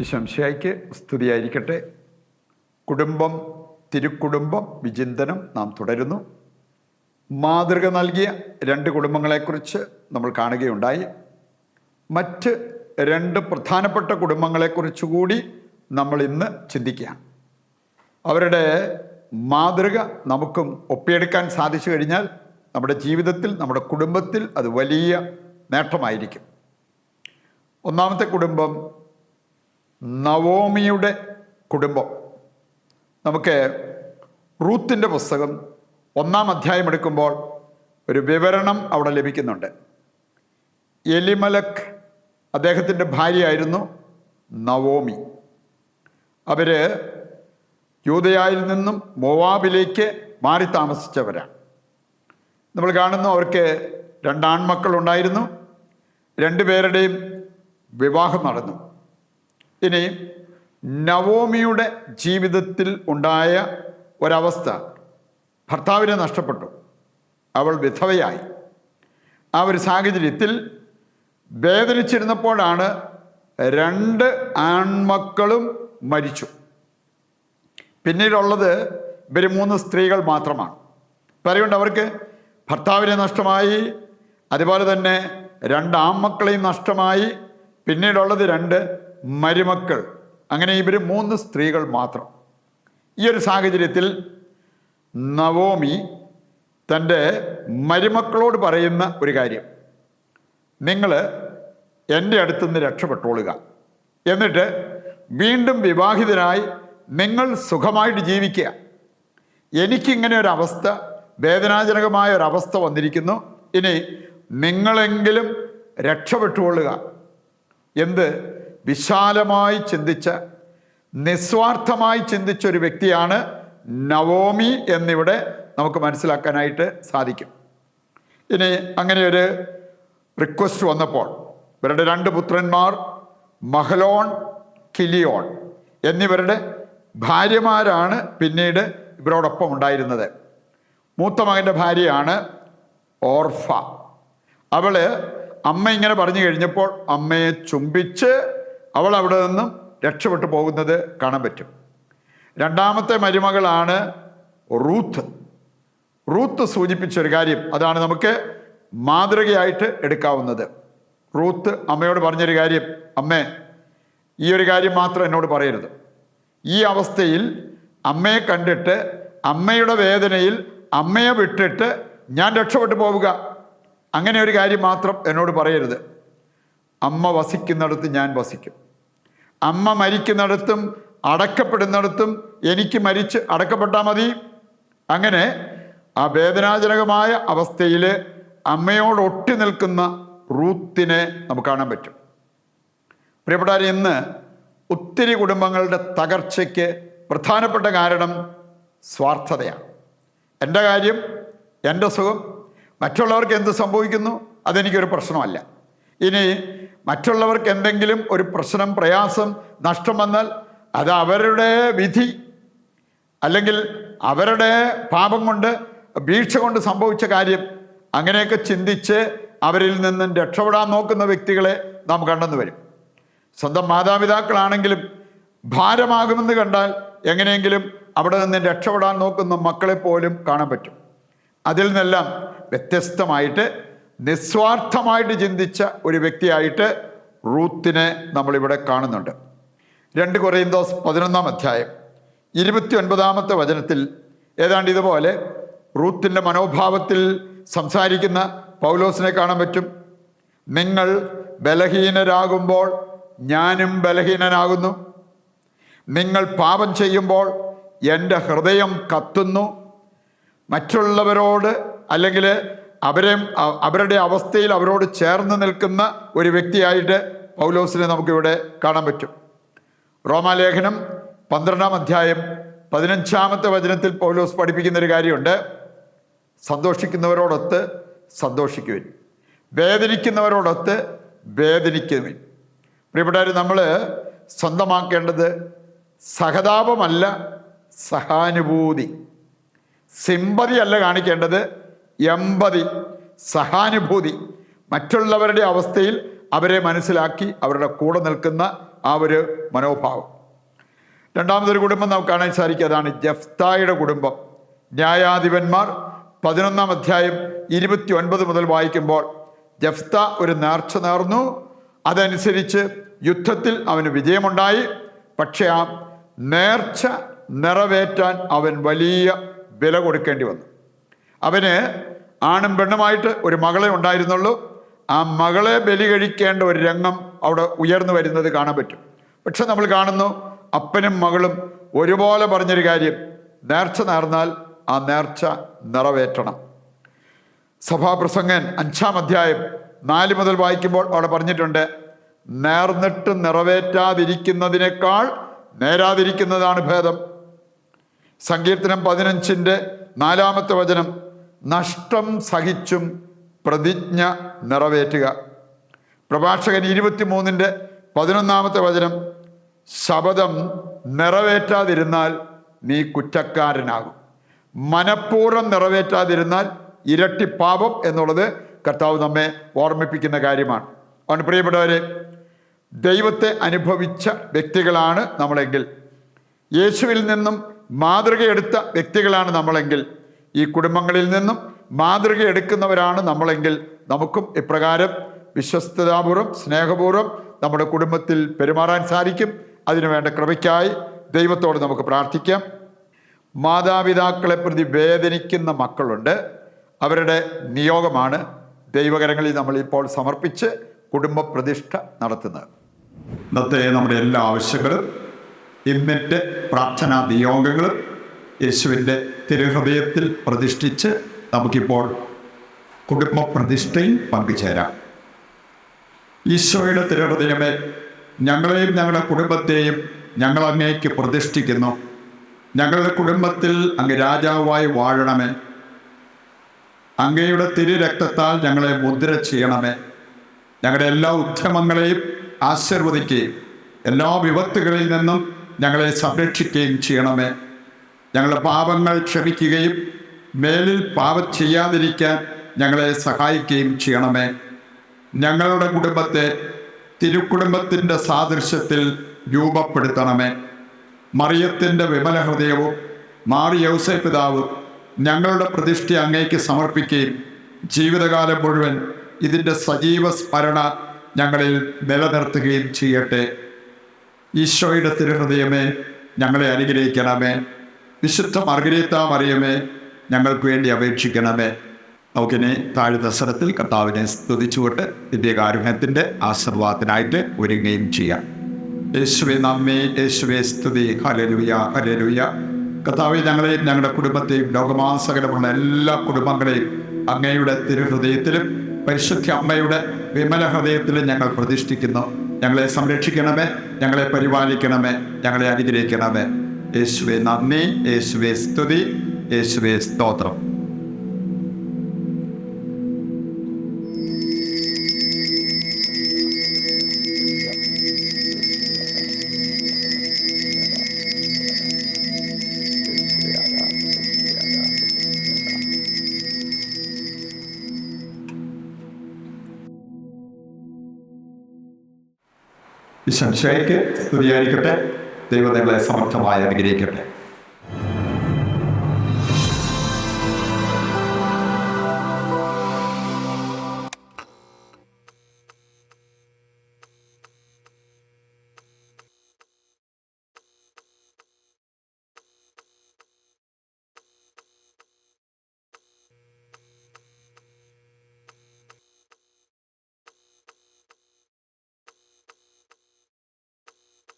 ഈശംശയ്ക്ക് സ്തുതിയായിരിക്കട്ടെ. കുടുംബം തിരുക്കുടുംബം വിചിന്തനം നാം തുടരുന്നു. മാതൃക നൽകിയ 2 കുടുംബങ്ങളെക്കുറിച്ച് നമ്മൾ കാണുകയുണ്ടായി. മറ്റ് 2 പ്രധാനപ്പെട്ട കുടുംബങ്ങളെക്കുറിച്ച് കൂടി നമ്മൾ ഇന്ന് ചിന്തിക്കുകയാണ്. അവരുടെ മാതൃക നമുക്കും ഒപ്പിയെടുക്കാൻ സാധിച്ചു കഴിഞ്ഞാൽ നമ്മുടെ ജീവിതത്തിൽ, നമ്മുടെ കുടുംബത്തിൽ അത് വലിയ നേട്ടമായിരിക്കും. ഒന്നാമത്തെ കുടുംബം നവോമിയുടെ കുടുംബം. നമുക്ക് റൂത്തിൻ്റെ പുസ്തകം 1-ാം അധ്യായം എടുക്കുമ്പോൾ ഒരു വിവരണം അവിടെ ലഭിക്കുന്നുണ്ട്. എലിമലക്ക് അദ്ദേഹത്തിൻ്റെ ഭാര്യയായിരുന്നു നവോമി. അവർ യൂദയായിൽ നിന്നും മോവാബിലേക്ക് മാറി താമസിച്ചവരാണ്. നമ്മൾ കാണുന്നു, അവർക്ക് 2 ആൺമക്കളുണ്ടായിരുന്നു. 2 പേരുടെയും വിവാഹം നടന്നു. ഇനി നവോമിയുടെ ജീവിതത്തിൽ ഉണ്ടായ ഒരവസ്ഥ, ഭർത്താവിനെ നഷ്ടപ്പെട്ടു, അവൾ വിധവയായി. ആ ഒരു സാഹചര്യത്തിൽ വേദനിച്ചിരുന്നപ്പോഴാണ് 2 ആൺമക്കളും മരിച്ചു. പിന്നീടുള്ളത് ഇവർ 3 സ്ത്രീകൾ മാത്രമാണ്. പറയുകൊണ്ട് അവർക്ക് ഭർത്താവിനെ നഷ്ടമായി, അതുപോലെ തന്നെ 2 ആൺമക്കളെയും നഷ്ടമായി. പിന്നീടുള്ളത് 2 മരുമക്കൾ. അങ്ങനെ ഇവർ 3 സ്ത്രീകൾ മാത്രം. ഈ ഒരു സാഹചര്യത്തിൽ നവോമി തൻ്റെ മരുമക്കളോട് പറയുന്ന ഒരു കാര്യം, നിങ്ങൾ എൻ്റെ അടുത്തുനിന്ന് രക്ഷപ്പെട്ടോളുക, എന്നിട്ട് വീണ്ടും വിവാഹിതരായി നിങ്ങൾ സുഖമായിട്ട് ജീവിക്കുക. എനിക്കിങ്ങനെ ഒരവസ്ഥ, വേദനാജനകമായ ഒരവസ്ഥ വന്നിരിക്കുന്നു. ഇനി നിങ്ങളെങ്കിലും രക്ഷപ്പെട്ടുകൊള്ളുക. എന്ത് വിശാലമായി ചിന്തിച്ച, നിസ്വാർത്ഥമായി ചിന്തിച്ച ഒരു വ്യക്തിയാണ് നവോമി എന്നിവിടെ നമുക്ക് മനസ്സിലാക്കാനായിട്ട് സാധിക്കും. ഇനി അങ്ങനെ ഒരു റിക്വസ്റ്റ് വന്നപ്പോൾ ഇവരുടെ 2 പുത്രന്മാർ മഹലോൺ, കിലിയോൺ എന്നിവരുടെ ഭാര്യമാരാണ് പിന്നീട് ഇവരോടൊപ്പം ഉണ്ടായിരുന്നത്. മൂത്ത മകൻ്റെ ഭാര്യയാണ് ഓർഫ. അവള് അമ്മ ഇങ്ങനെ പറഞ്ഞു കഴിഞ്ഞപ്പോൾ അമ്മയെ ചുംബിച്ച് അവൾ അവിടെ നിന്നും രക്ഷപ്പെട്ടു പോകുന്നത് കാണാൻ പറ്റും. 2ാമത്തെ മരുമകളാണ് റൂത്ത്. റൂത്ത് സൂചിപ്പിച്ചൊരു കാര്യം, അതാണ് നമുക്ക് മാതൃകയായിട്ട് എടുക്കാവുന്നത്. റൂത്ത് അമ്മയോട് പറഞ്ഞൊരു കാര്യം, അമ്മേ, ഈ ഒരു കാര്യം മാത്രം എന്നോട് പറയരുത്. ഈ അവസ്ഥയിൽ അമ്മയെ കണ്ടിട്ട്, അമ്മയുടെ വേദനയിൽ അമ്മയെ വിട്ടിട്ട് ഞാൻ രക്ഷപ്പെട്ടു പോവുക, അങ്ങനെ ഒരു കാര്യം മാത്രം എന്നോട് പറയരുത്. അമ്മ വസിക്കുന്നിടത്ത് ഞാൻ വസിക്കും. അമ്മ മരിക്കുന്നിടത്തും അടക്കപ്പെടുന്നിടത്തും എനിക്ക് മരിച്ച് അടക്കപ്പെട്ടാൽ മതി. അങ്ങനെ ആ വേദനാജനകമായ അവസ്ഥയിൽ അമ്മയോട് ഒട്ടി നിൽക്കുന്ന റൂത്തിനെ നമുക്ക് കാണാൻ പറ്റും. പ്രിയപ്പെട്ടവരെ, ഇന്ന് ഒത്തിരി കുടുംബങ്ങളുടെ തകർച്ചയ്ക്ക് പ്രധാനപ്പെട്ട കാരണം സ്വാർത്ഥതയാണ്. എൻ്റെ കാര്യം, എൻ്റെ സുഖം, മറ്റുള്ളവർക്ക് എന്ത് സംഭവിക്കുന്നു അതെനിക്കൊരു പ്രശ്നമല്ല. ഇനി മറ്റുള്ളവർക്ക് എന്തെങ്കിലും ഒരു പ്രശ്നം, പ്രയാസം, നഷ്ടം വന്നാൽ അത് അവരുടെ വിധി, അല്ലെങ്കിൽ അവരുടെ പാപം കൊണ്ട്, വീഴ്ച കൊണ്ട് സംഭവിച്ച കാര്യം, അങ്ങനെയൊക്കെ ചിന്തിച്ച് അവരിൽ നിന്നും രക്ഷപ്പെടാൻ നോക്കുന്ന വ്യക്തികളെ നാം കണ്ടെന്ന് വരും. സ്വന്തം മാതാപിതാക്കളാണെങ്കിലും ഭാരമാകുമെന്ന് കണ്ടാൽ എങ്ങനെയെങ്കിലും അവിടെ നിന്ന് രക്ഷപ്പെടാൻ നോക്കുന്ന മക്കളെ പോലും കാണാൻ പറ്റും. അതിൽ നിന്നെല്ലാം വ്യത്യസ്തമായിട്ട് നിസ്വാർത്ഥമായിട്ട് ചിന്തിച്ച ഒരു വ്യക്തിയായിട്ട് റൂത്തിനെ നമ്മളിവിടെ കാണുന്നുണ്ട്. 2 കൊറിന്തോസ് 11-ാം അധ്യായം 29-ാമത്തെ വചനത്തിൽ ഏതാണ്ട് ഇതുപോലെ റൂത്തിൻ്റെ മനോഭാവത്തിൽ സംസാരിക്കുന്ന പൗലോസിനെ കാണാൻ പറ്റും. നിങ്ങൾ ബലഹീനരാകുമ്പോൾ ഞാനും ബലഹീനനാകുന്നു. നിങ്ങൾ പാപം ചെയ്യുമ്പോൾ എൻ്റെ ഹൃദയം കത്തുന്നു. മറ്റുള്ളവരോട്, അല്ലെങ്കിൽ അവരുടെ അവസ്ഥയിൽ അവരോട് ചേർന്ന് നിൽക്കുന്ന ഒരു വ്യക്തിയായിട്ട് പൗലോസിനെ നമുക്കിവിടെ കാണാൻ പറ്റും. റോമാലേഖനം 12-ാം അധ്യായം 15-ാമത്തെ വചനത്തിൽ പൗലോസ് പഠിപ്പിക്കുന്നൊരു കാര്യമുണ്ട്. സന്തോഷിക്കുന്നവരോടൊത്ത് സന്തോഷിക്കുവിൻ, വേദനിക്കുന്നവരോടൊത്ത് വേദനിക്കുവിൻ. പ്രിയപ്പെട്ടവർ, നമ്മൾ സ്വന്തമാക്കേണ്ടത് സഹതാപമല്ല, സഹാനുഭൂതി. സിമ്പതി അല്ല കാണിക്കേണ്ടത്, എമ്പതി, സഹാനുഭൂതി. മറ്റുള്ളവരുടെ അവസ്ഥയിൽ അവരെ മനസ്സിലാക്കി അവരുടെ കൂടെ നിൽക്കുന്ന ആ ഒരു മനോഭാവം. രണ്ടാമതൊരു കുടുംബം നമുക്ക് കാണാൻ സാധിക്കും. അതാണ് ജെഫ്തായുടെ കുടുംബം. ന്യായാധിപന്മാർ 11-ാം അധ്യായം 29 മുതൽ വായിക്കുമ്പോൾ ജെഫ്ത ഒരു നേർച്ച നേർന്നു. അതനുസരിച്ച് യുദ്ധത്തിൽ അവന് വിജയമുണ്ടായി. പക്ഷെ ആ നേർച്ച നിറവേറ്റാൻ അവൻ വലിയ വില കൊടുക്കേണ്ടി വന്നു. അവന് ആണും പെണ്ണുമായിട്ട് ഒരു മകളെ ഉണ്ടായിരുന്നുള്ളൂ. ആ മകളെ ബലി കഴിക്കേണ്ട ഒരു രംഗം അവിടെ ഉയർന്നു വരുന്നത് കാണാൻ പറ്റും. പക്ഷെ നമ്മൾ കാണുന്നു, അപ്പനും മകളും ഒരുപോലെ പറഞ്ഞൊരു കാര്യം, നേർച്ച നേർന്നാൽ ആ നേർച്ച നിറവേറ്റണം. സഭാപ്രസംഗൻ 5-ാം അധ്യായം 4 മുതൽ വായിക്കുമ്പോൾ അവിടെ പറഞ്ഞിട്ടുണ്ട്, നേർന്നിട്ട് നിറവേറ്റാതിരിക്കുന്നതിനേക്കാൾ നേരാതിരിക്കുന്നതാണ് ഭേദം. സങ്കീർത്തനം 15-ന്റെ 4-ാമത്തെ വചനം, നഷ്ടം സഹിച്ചും പ്രതിജ്ഞ നിറവേറ്റുക. പ്രഭാഷകൻ 23-ന്റെ 11-ാമത്തെ വചനം, ശപഥം നിറവേറ്റാതിരുന്നാൽ നീ കുറ്റക്കാരനാകും. മനഃപൂർവ്വം നിറവേറ്റാതിരുന്നാൽ ഇരട്ടി പാപം എന്നുള്ളത് കർത്താവ് നമ്മെ ഓർമ്മിപ്പിക്കുന്ന കാര്യമാണ്. അതുകൊണ്ട് പ്രിയപ്പെട്ടവരെ, ദൈവത്തെ അനുഭവിച്ച വ്യക്തികളാണ് നമ്മളെങ്കിൽ, യേശുവിൽ നിന്നും മാതൃകയെടുത്ത വ്യക്തികളാണ് നമ്മളെങ്കിൽ, ഈ കുടുംബങ്ങളിൽ നിന്നും മാതൃക എടുക്കുന്നവരാണ് നമ്മളെങ്കിൽ, നമുക്കും ഇപ്രകാരം വിശ്വസ്തതാപൂർവ്വം സ്നേഹപൂർവ്വം നമ്മുടെ കുടുംബത്തിൽ പെരുമാറാൻ സാധിക്കും. അതിനുവേണ്ട കൃപയ്ക്കായി ദൈവത്തോട് നമുക്ക് പ്രാർത്ഥിക്കാം. മാതാപിതാക്കളെ പ്രതി വേദനിക്കുന്ന മക്കളുണ്ട്. അവരുടെ നിയോഗമാണ് ദൈവകരങ്ങളിൽ നമ്മളിപ്പോൾ സമർപ്പിച്ച് കുടുംബ പ്രതിഷ്ഠ നടത്തുന്നത്. ഇന്നത്തെ നമ്മുടെ എല്ലാ ആവശ്യങ്ങളും ഇന്നത്തെ പ്രാർത്ഥനാ നിയോഗങ്ങളും യേശുവിൻ്റെ തിരുഹൃദയത്തിൽ പ്രതിഷ്ഠിച്ച് നമുക്കിപ്പോൾ കുടുംബ പ്രതിഷ്ഠയിൽ പങ്കുചേരാം. ഈശോയുടെ തിരുഹൃദയമേ, ഞങ്ങളെയും ഞങ്ങളുടെ കുടുംബത്തെയും ഞങ്ങൾ അങ്ങേക്ക് പ്രതിഷ്ഠിക്കുന്നു. ഞങ്ങളുടെ കുടുംബത്തിൽ അങ്ങ് രാജാവായി വാഴണമേ. അങ്ങയുടെ തിരുരക്തത്താൽ ഞങ്ങളെ മുദ്ര ചെയ്യണമേ. ഞങ്ങളുടെ എല്ലാ ഉദ്യമങ്ങളെയും ആശീർവദിക്കുകയും എല്ലാ വിപത്തുകളിൽ നിന്നും ഞങ്ങളെ സംരക്ഷിക്കുകയും ചെയ്യണമേ. ഞങ്ങളുടെ പാപങ്ങൾ ക്ഷമിക്കുകയും മേലിൽ പാപം ചെയ്യാതിരിക്കാൻ ഞങ്ങളെ സഹായിക്കുകയും ചെയ്യണമേ. ഞങ്ങളുടെ കുടുംബത്തെ തിരുക്കുടുംബത്തിൻ്റെ സാദൃശ്യത്തിൽ രൂപപ്പെടുത്തണമേ. മറിയത്തിൻ്റെ വിമല ഹൃദയവും മാറി യൗസേപ്പ് പിതാവും ഞങ്ങളുടെ പ്രതിഷ്ഠ അങ്ങേക്ക് സമർപ്പിക്കുകയും ജീവിതകാലം മുഴുവൻ ഇതിൻ്റെ സജീവ സ്മരണ ഞങ്ങളിൽ നിലനിർത്തുകയും ചെയ്യട്ടെ. ഈശോയുടെ തിരുഹൃദയമേ, ഞങ്ങളെ അനുഗ്രഹിക്കണമേ. വിശുദ്ധ മർഗരീത്ത മറിയമേ, ഞങ്ങൾക്ക് വേണ്ടി അപേക്ഷിക്കണമേ. നമുക്കിനി താഴ്ന്ന സ്വരത്തിൽ കർത്താവിനെ സ്തുതിച്ചുകൊണ്ട് ദിവ്യകാരുണ്യത്തിൻ്റെ ആശീർവാദത്തിനായിട്ട് ഒരുങ്ങുകയും ചെയ്യാം. യേശുവേ നന്ദി, യേശുവേ സ്തുതി. Hallelujah, hallelujah. കർത്താവേ, ഞങ്ങളെയും ഞങ്ങളുടെ കുടുംബത്തെയും ലോകമാസകലമുള്ള എല്ലാ കുടുംബങ്ങളെയും അങ്ങയുടെ തിരുഹൃദയത്തിലും പരിശുദ്ധ അമ്മയുടെ വിമല ഹൃദയത്തിലും ഞങ്ങൾ പ്രതിഷ്ഠിക്കുന്നു. ഞങ്ങളെ സംരക്ഷിക്കണമേ, ഞങ്ങളെ പരിപാലിക്കണമേ, ഞങ്ങളെ അനുഗ്രഹിക്കണമേ. യേശുവേ നന്ദി, യേശുവേ സ്തുതി, യേശുവേ സ്തോത്രം. ഈശോയ്ക്ക് സ്തുതിയായിരിക്കട്ടെ. ദൈവം നിങ്ങളെ സമർത്ഥമായി അനുഗ്രഹിക്കട്ടെ.